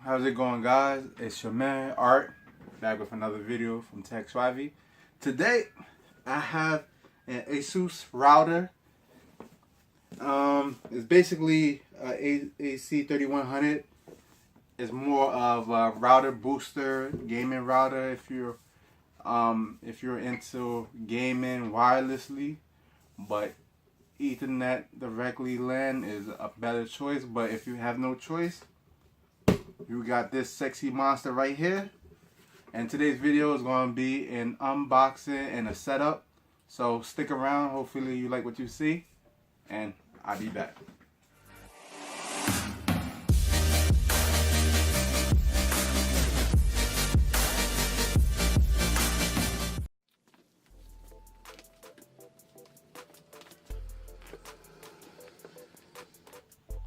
How's it going, guys? It's your man Art, back with another video from Swavey. Today I have an ASUS router. It's basically a AC 3100. It's more of a router booster, gaming router if you're into gaming wirelessly, but Ethernet directly LAN is a better choice. But if you have no choice, you got this sexy monster right here. And today's video is going to be an unboxing and a setup. So stick around. Hopefully you like what you see. And I'll be back.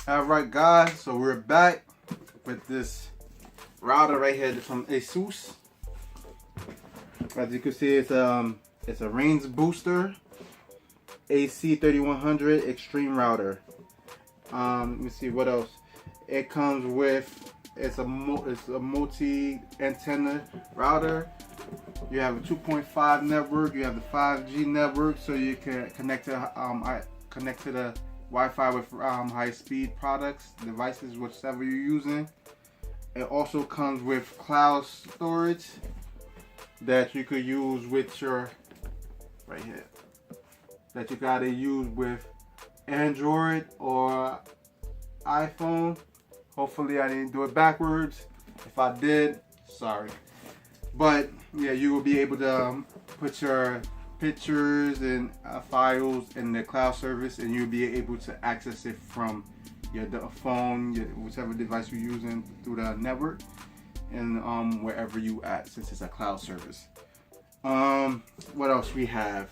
Alright guys, so we're back with this router right here from ASUS. As you can see, it's a range booster AC 3100 extreme router. Let me see what else. It comes with it's a multi antenna router. You have a 2.5 network. You have the 5G network, so you can connect to the Wi-Fi with high-speed products, devices, whichever you're using. It also comes with cloud storage that you could use with your, right here, that you gotta use with Android or iPhone. Hopefully I didn't do it backwards. If I did, sorry. But yeah, you will be able to put your pictures and files in the cloud service, and you'll be able to access it from your phone, whichever device you're using, through the network, and wherever you at, since it's a cloud service. What else we have?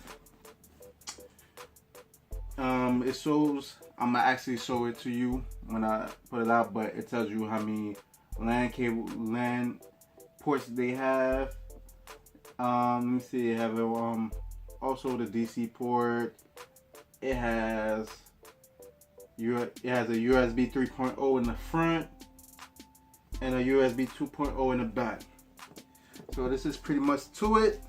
It shows, I'm gonna actually show it to you when I put it out, but it tells you how many LAN ports they have. Let me see, they have also the DC port. It has a USB 3.0 in the front and a USB 2.0 in the back. So this is pretty much to it.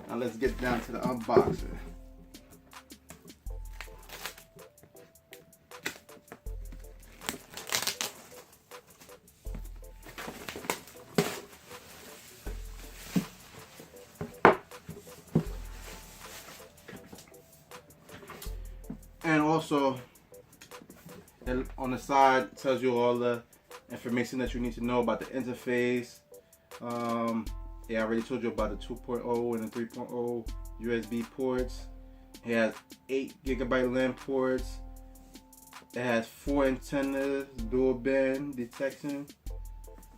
Now let's get down to the unboxing. And also, on the side, it tells you all the information that you need to know about the interface. Yeah, I already told you about the 2.0 and the 3.0 USB ports. It has 8 GB LAN ports. It has 4 antennas, dual band detection.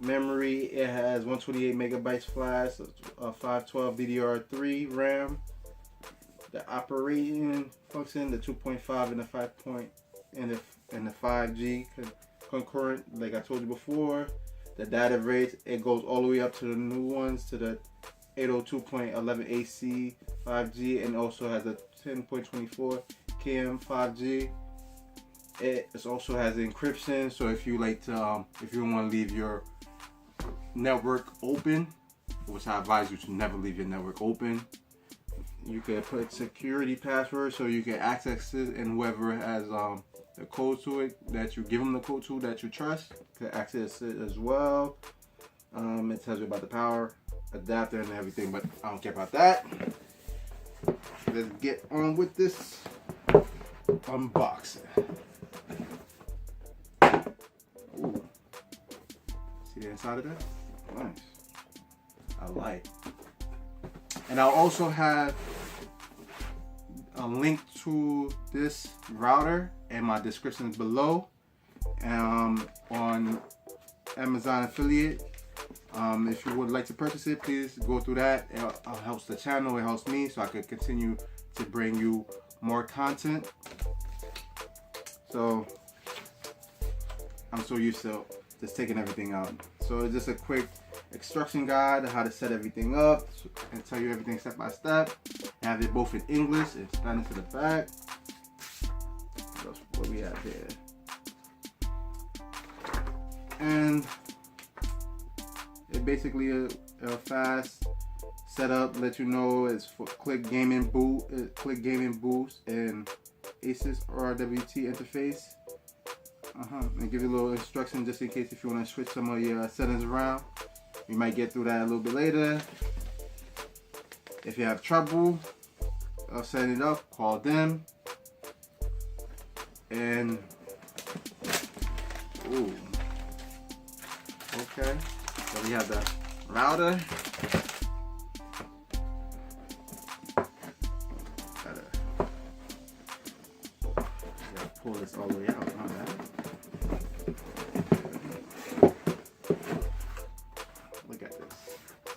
Memory, it has 128 megabytes flash, 512 DDR3 RAM. The operating function, the 2.5 and the 5 and the 5G concurrent, like I told you before. The data rates, it goes all the way up to the new ones, to the 802.11 AC 5G, and also has a 10.24 km 5G. It also has encryption, so if you like to, if you don't want to leave your network open, which I advise you to never leave your network open, you can put security password so you can access it, and whoever has the code to it, that you give them the code to that you trust, can access it as well. It tells you about the power adapter and everything, but I don't care about that. Let's get on with this unboxing. Ooh. See the inside of that? Nice. I like. And I'll also have a link to this router in my description below, on Amazon affiliate. If you would like to purchase it, please go through that. It helps the channel, it helps me, so I could continue to bring you more content. So I'm so used to just taking everything out. So it's just a quick instruction guide on how to set everything up and tell you everything step by step. I have it both in English and Spanish to the back. What we have here. And basically a fast setup. Let you know it's for Click Gaming Boost and ASUS RWT interface. And give you a little instruction just in case if you want to switch some of your settings around. We might get through that a little bit later. If you have trouble setting it up, call them. And okay, so we have the router. Gotta pull this all the way out. My bad. Look at this,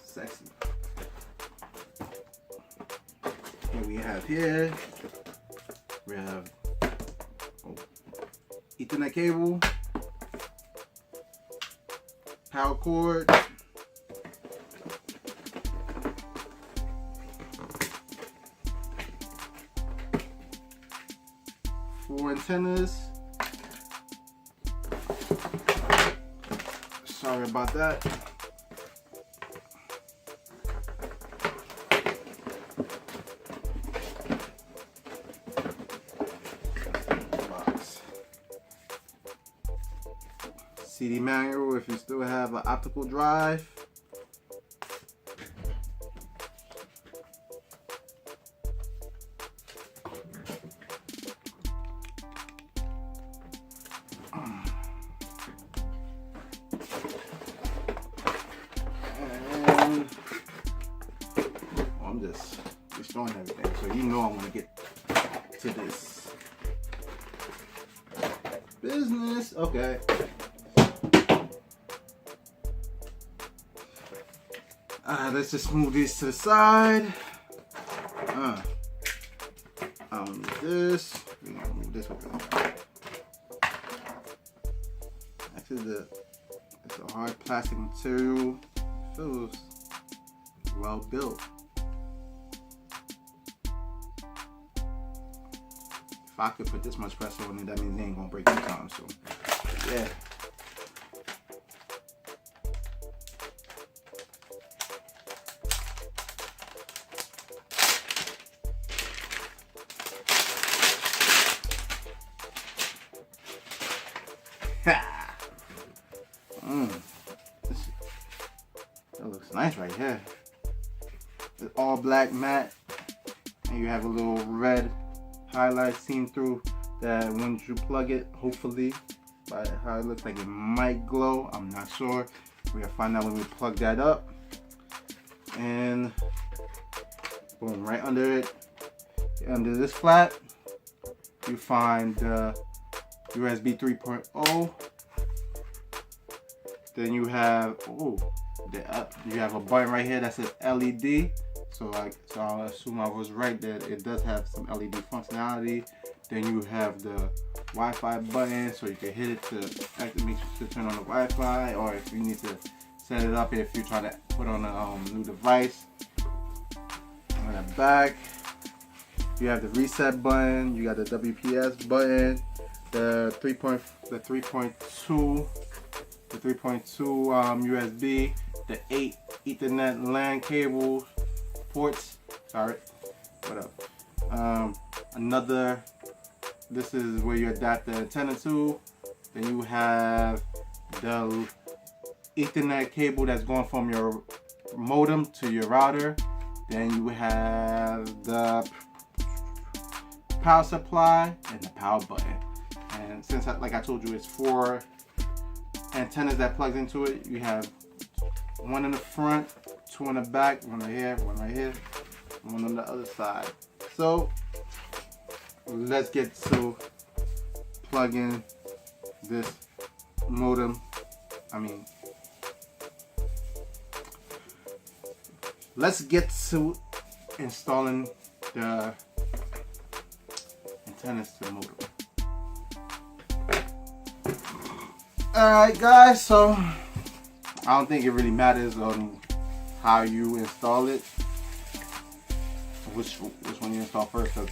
sexy. What we have here, we have Ethernet cable, power cord, four antennas. Sorry about that. CD manual if you still have an optical drive. And I'm just showing everything, so you know I'm gonna get to this business. Okay. Let's just move these to the side. I don't need this. We're gonna move this over. Actually, it's a hard plastic material. It feels well built. If I could put this much pressure on it, that means they ain't gonna break anytime. So, yeah. That looks nice right here. It's all black matte, and you have a little red highlight seen through that once you plug it, hopefully, by how it looks like it might glow. I'm not sure. We're gonna find out when we plug that up. And boom, right under it, under this flat, you find the USB 3.0. Then you have you have a button right here that says LED. So I'll assume I was right that it does have some LED functionality. Then you have the Wi-Fi button, so you can hit it to make sure to turn on the Wi-Fi, or if you need to set it up if you're trying to put on a new device. On the back, you have the reset button. You got the WPS button, the 3.2 USB, the 8 Ethernet LAN cable ports. Sorry, what up? This is where you adapt the antenna to. Then you have the Ethernet cable that's going from your modem to your router. Then you have the power supply and the power button. And since, like I told you, it's 4 antennas that plugs into it. You have one in the front, 2 in the back, one right here, one on the other side. So let's get to plugging this modem. Let's get to installing the antennas to the modem. Alright guys, so I don't think it really matters on how you install it, which one you install first, because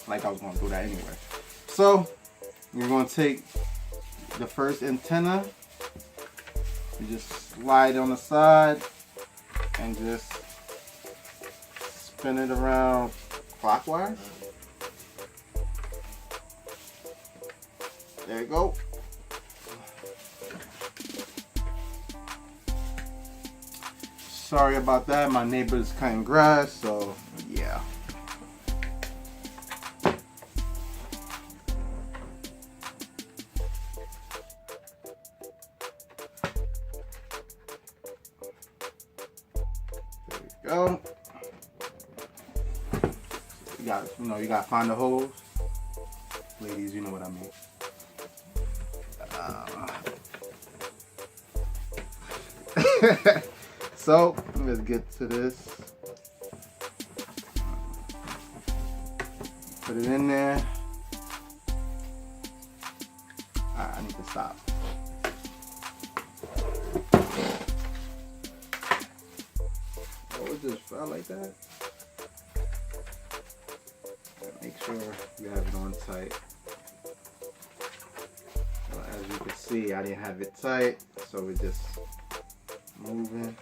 like I was going to do that anyway. So you're going to take the first antenna You just slide it on the side and just spin it around clockwise. There you go. Sorry about that, my neighbor's cutting grass, so yeah. There you go. You gotta find the holes. Ladies, you know what I mean. So let's get to this. Put it in there. I need to stop. Oh, it just fell like that. Make sure you have it on tight. So as you can see, I didn't have it tight, so we're just moving.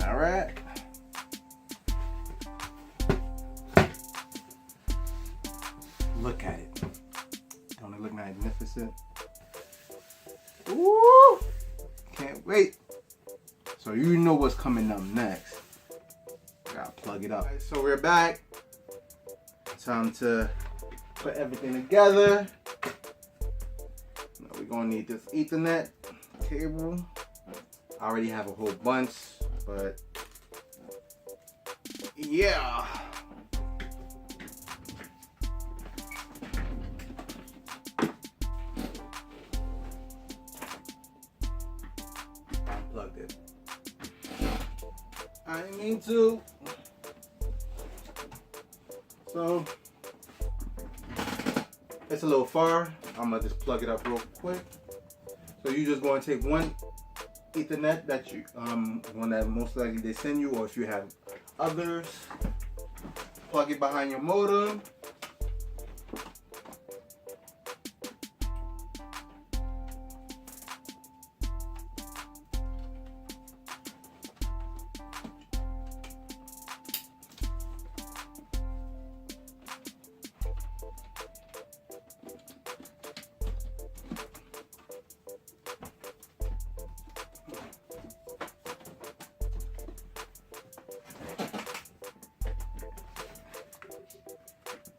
All right. Look at it. Don't it look magnificent? Woo! Can't wait. So you know what's coming up next. Gotta plug it up. Right, so we're back. Time to put everything together. Now we're gonna need this Ethernet cable. I already have a whole bunch, but yeah. Unplugged it. I didn't mean to. So it's a little far. I'm gonna just plug it up real quick. So you just gonna take one Ethernet that you one that most likely they send you, or if you have others, plug it behind your modem.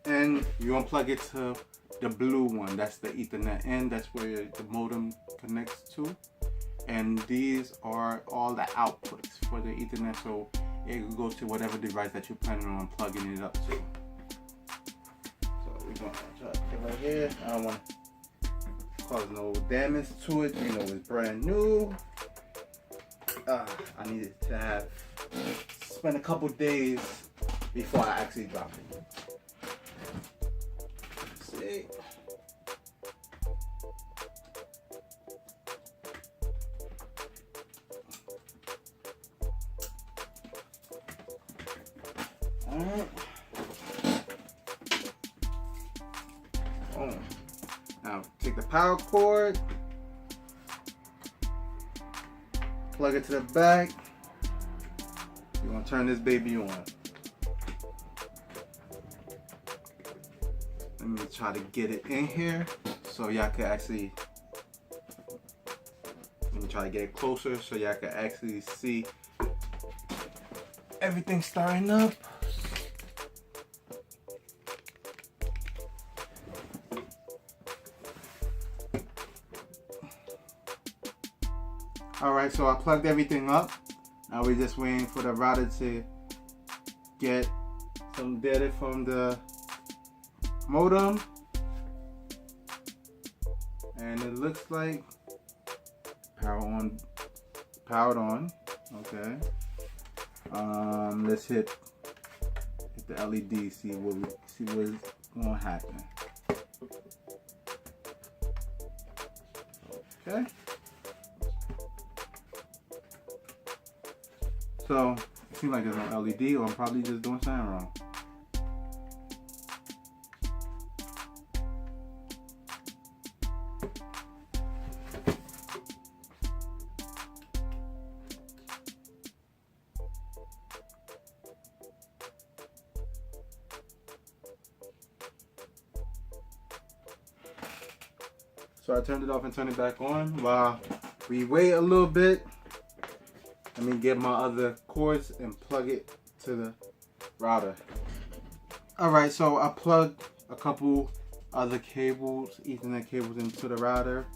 And you unplug it to the blue one. That's the Ethernet end. That's where the modem connects to. And these are all the outputs for the Ethernet. So it will go to whatever device that you're planning on plugging it up to. So we're going to try to get right here. I don't want to cause no damage to it. You know, it's brand new. I need it to spend a couple days before I actually drop it. See? Alright. Boom. Now take the power cord, plug it to the back. You're gonna turn this baby on. Let me try to get it in here so y'all can actually, let me try to get it closer so y'all can actually see everything starting up. Alright, so I plugged everything up. Now we're just waiting for the router to get some data from the modem. And it looks like powered on. Okay. Let's hit the LED, see what's gonna happen. Okay. So it seems like there's no LED, or I'm probably just doing something wrong. So I turned it off and turned it back on. While we wait a little bit, let me get my other cords and plug it to the router. Alright, so I plugged a couple other cables, Ethernet cables, into the router.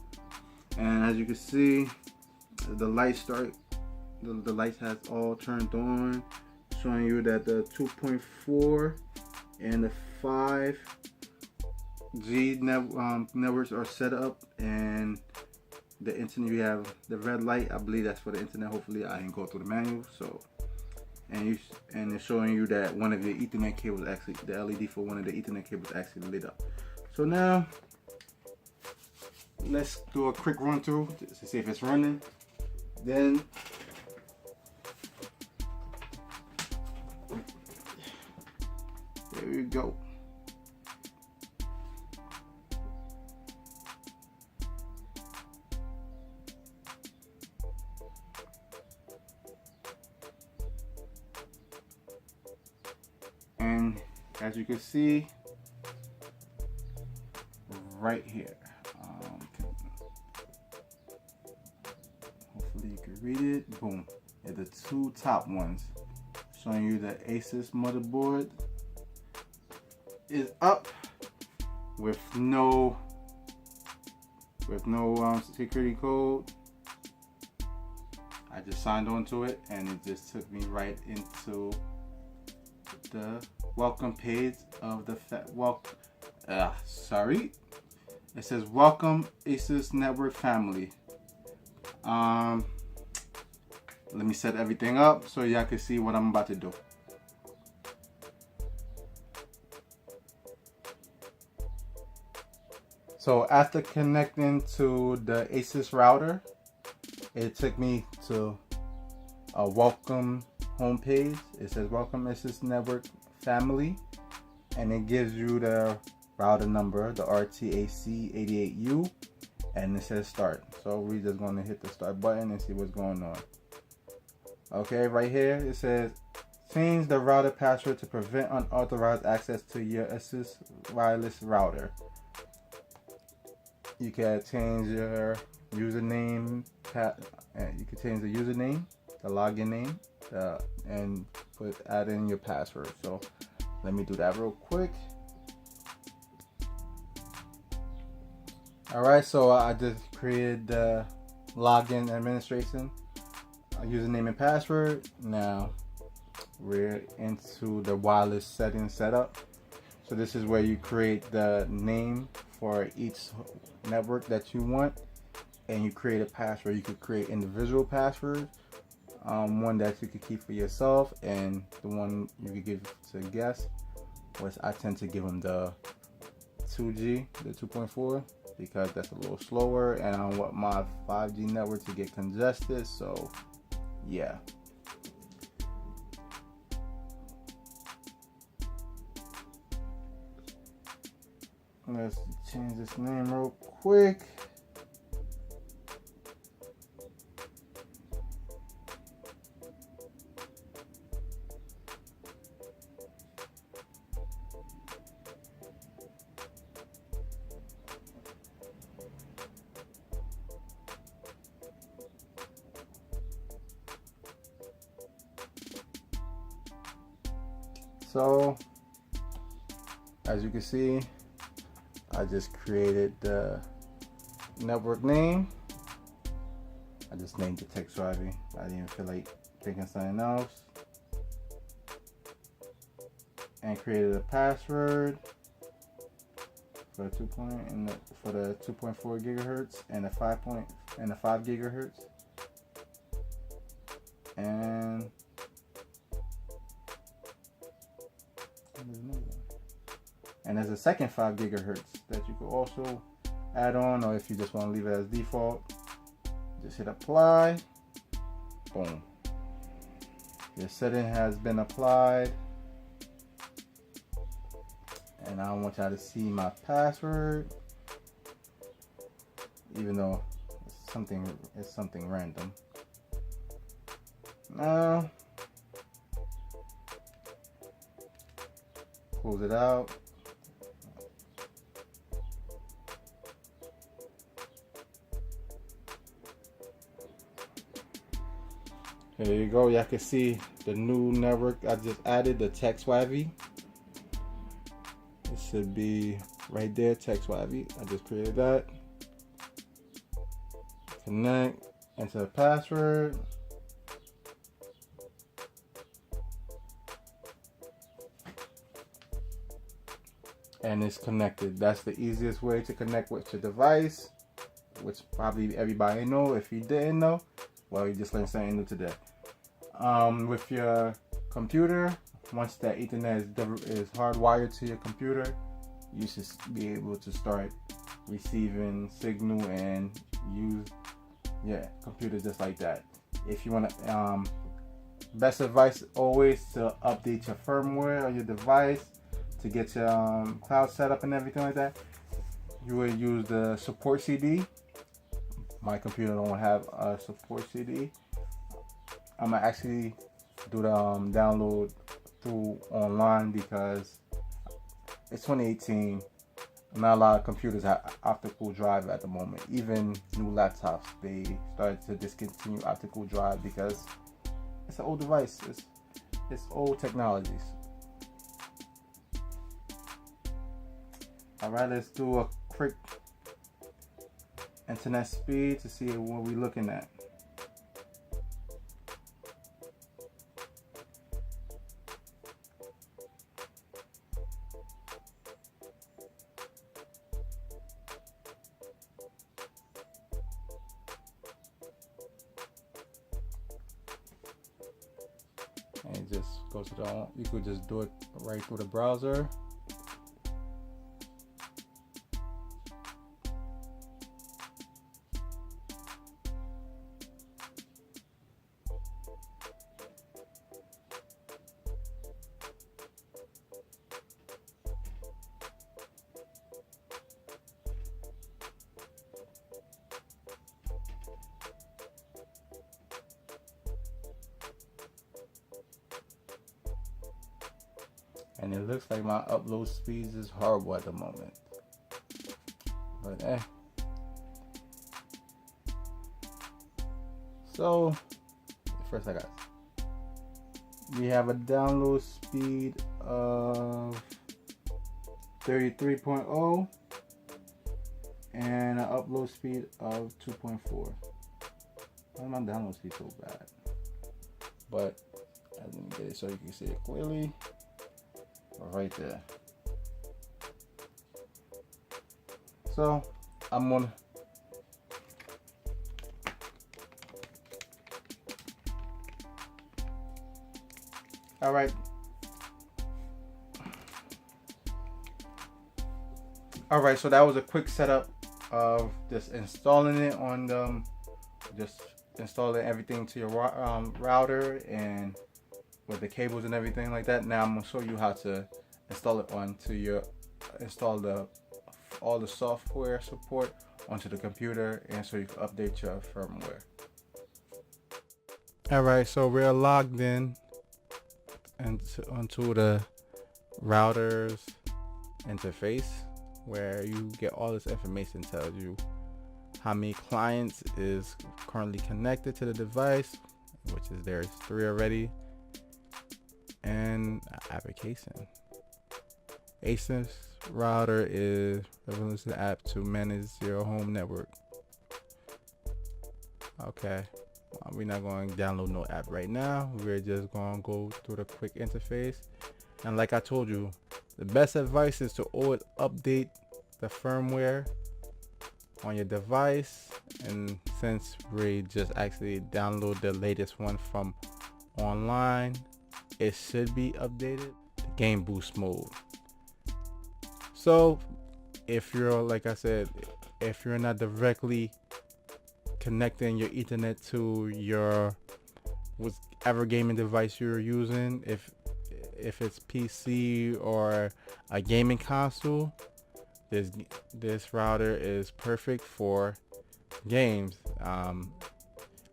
And as you can see, the lights the lights has all turned on, showing you that the 2.4 and the 5G networks are set up, and the internet, you have the red light. I believe that's for the internet. Hopefully I didn't go through the manual. So and it's showing you that one of the Ethernet cables, actually the LED for one of the Ethernet cables, actually lit up. So now let's do a quick run through to see if it's running. Then there we go. And as you can see right here, hopefully you can read it. Boom. Yeah, the two top ones showing you the ASUS motherboard is up with no security code. I just signed on to it, and it just took me right into the welcome page of the sorry, it says welcome ASUS network family. Let me set everything up so y'all can see what I'm about to do. So after connecting to the ASUS router, it took me to a welcome homepage. It says welcome ASUS network family, and it gives you the router number, the RTAC88U, and it says start. So we're just going to hit the start button and see what's going on. Okay, right here it says change the router password to prevent unauthorized access to your ASUS wireless router. You can change your username, you can change the username, the login name, and add in your password. So let me do that real quick. Alright, so I just created the login administration, username and password. Now we're into the wireless settings setup. So this is where you create the name for each network that you want, and you create a password. You could create individual passwords, one that you could keep for yourself, and the one you could give to guests, which I tend to give them the 2G, the 2.4, because that's a little slower, and I don't want my 5G network to get congested. So yeah. Let's change this name real quick. So as you can see, I just created the network name. I just named it Swavey. I didn't feel like thinking something else. And created a password for the 2.4 gigahertz and the 5 gigahertz. And there's a second 5 gigahertz that you could also add on, or if you just want to leave it as default, just hit apply. Boom. Your setting has been applied, and I want y'all to see my password, even though it's something random. Now close it out. There you go. Y'all can see the new network I just added, the Swavey. It should be right there, Swavey. I just created that. Connect, enter the password. And it's connected. That's the easiest way to connect with your device, which probably everybody know. If you didn't know, well, you just learned something new today. With your computer, once that Ethernet is hardwired to your computer, you should be able to start receiving signal and use computer just like that. If you want to, best advice always to update your firmware on your device to get your cloud set up and everything like that. You would use the support CD. My computer don't have a support CD. I'm gonna actually do the download through online because it's 2018. Not a lot of computers have optical drive at the moment. Even new laptops, they started to discontinue optical drive because it's an old device. It's old technologies. All right, let's do a quick internet speed to see what we're looking at. And it just goes to the, you could just do it right through the browser. And it looks like my upload speeds is horrible at the moment. But So first I got, we have a download speed of 33.0 and an upload speed of 2.4. Why is my download speed so bad? But I didn't get it so you can see it clearly. Right there. So I'm gonna all right. So that was a quick setup of just installing it on just installing everything to your router and with the cables and everything like that. Now I'm gonna show you how to install it onto your all the software support onto the computer, and so you can update your firmware. All right, so we're logged in and onto the router's interface, where you get all this information. Tells you how many clients is currently connected to the device, which is there's 3 already, and application. ASUS router is the app to manage your home network. Okay, we're not going to download no app right now. We're just going to go through the quick interface. And like I told you, the best advice is to always update the firmware on your device. And since we just actually download the latest one from online, it should be updated to game boost mode. So if you're, like I said, if you're not directly connecting your Ethernet to your whichever gaming device you're using. If it's PC or a gaming console, this router is perfect for games.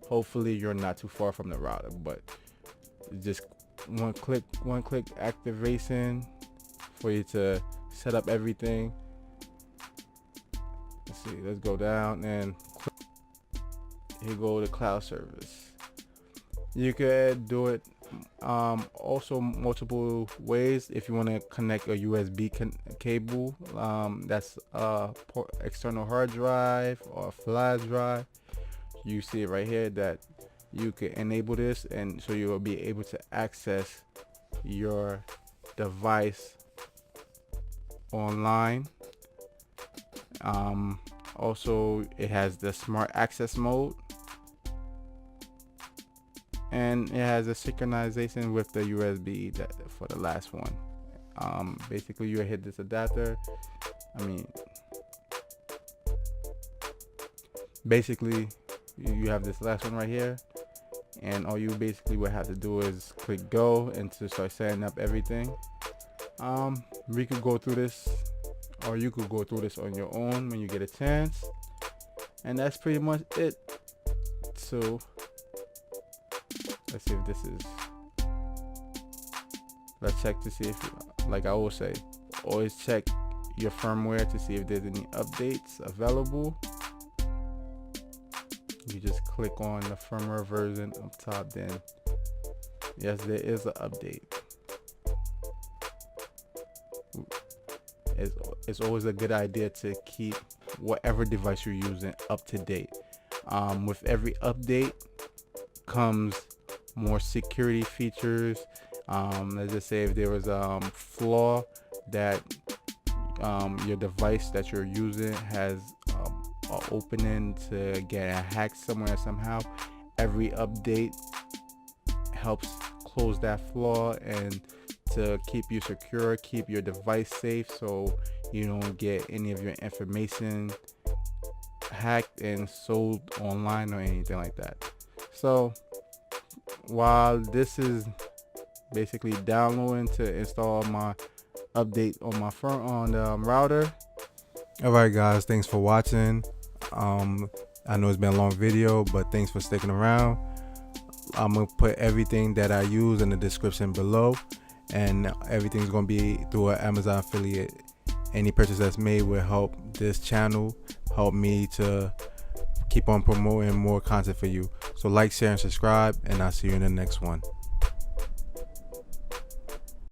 Hopefully you're not too far from the router, but just one click activation for you to set up everything. Let's see, let's go down and click. Here go to cloud service. You could do it also multiple ways. If you want to connect a USB cable, that's a external hard drive or a flash drive, you see it right here that you can enable this, and so you will be able to access your device online. Also, it has the smart access mode, and it has a synchronization with the USB for the last one. Basically, you hit this adapter. Basically, you have this last one right here, and all you basically would have to do is click go and to start setting up everything. We could go through this, or you could go through this on your own when you get a chance, and that's pretty much it. So let's see if this is, let's check to see if, like I always say, always check your firmware to see if there's any updates available. You just click on the firmware version up top, then yes, there is an update. It's always a good idea to keep whatever device you're using up to date. With every update comes more security features. Let's just say if there was a flaw that your device that you're using has an opening to get hacked somewhere somehow, every update helps close that flaw and to keep you secure, keep your device safe, so you don't get any of your information hacked and sold online or anything like that. So while this is basically downloading to install my update on my phone on the router. Alright guys, thanks for watching. I know it's been a long video, but thanks for sticking around. I'm gonna put everything that I use in the description below, and everything's gonna be through an Amazon affiliate. Any purchase that's made will help this channel, help me to keep on promoting more content for you. So like, share, and subscribe, and I'll see you in the next one.